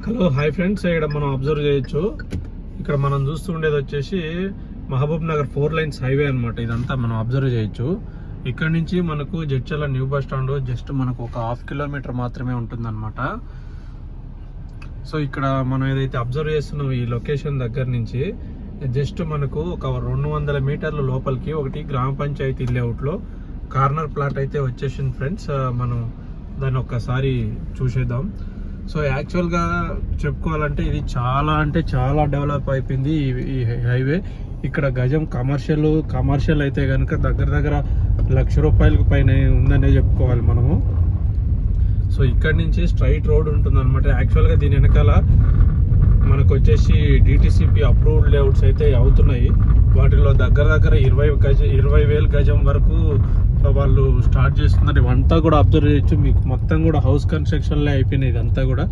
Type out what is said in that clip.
Hello hi friends, ఇక్కడ మనం observe చేయొచ్చు. ఇక్కడ మనం చూస్తుండేది వచ్చేసి మహబూబ్ నగర్ 4 లైన్స్ హైవే అనమాట. ఇదంతా మనం అబ్జర్వ్ చేయొచ్చు. ఇక్కడ నుంచి మనకు Jadcherla new bus stand just మనకు ఒక 1/2 కిలోమీటర్ మాత్రమే ఉంటుంది అనమాట. సో ఇక్కడ మనం ఏదైతే అబ్జర్వ్ చేస్తున్నాం ఈ లొకేషన్ దగ్గర నుంచి జస్ట్ మనకు ఒక 200 మీటర్ల లోపలికి ఒకటి గ్రామ పంచాయతీ లేఅవుట్లో కార్నర్ ప్లాట్ అయితే వచ్చేసింది ఫ్రెండ్స్. మనం దాన్ని ఒక్కసారి చూసేద్దాం. సో యాక్చువల్గా చెప్పుకోవాలంటే ఇది చాలా అంటే చాలా డెవలప్ అయిపోయింది ఈ హైవే. ఇక్కడ గజం కమర్షియల్ అయితే కనుక దగ్గర ₹1,00,000 పైన ఉందనే చెప్పుకోవాలి మనము. సో ఇక్కడ నుంచి స్ట్రైట్ రోడ్ ఉంటుంది అనమాట. యాక్చువల్గా దీని వెనకాల మనకు వచ్చేసి DTCP అప్రూవ్డ్ లేఅవుట్స్ అయితే అవుతున్నాయి. వాటిలో దగ్గర 20,000 గజం వరకు వాళ్ళు స్టార్ట్ చేస్తున్నారు. ఇవంతా కూడా అబ్జర్వ్ చేయొచ్చు. మీకు మొత్తం కూడా హౌస్ కన్స్ట్రక్షన్లే అయిపోయినాయి ఇదంతా కూడా.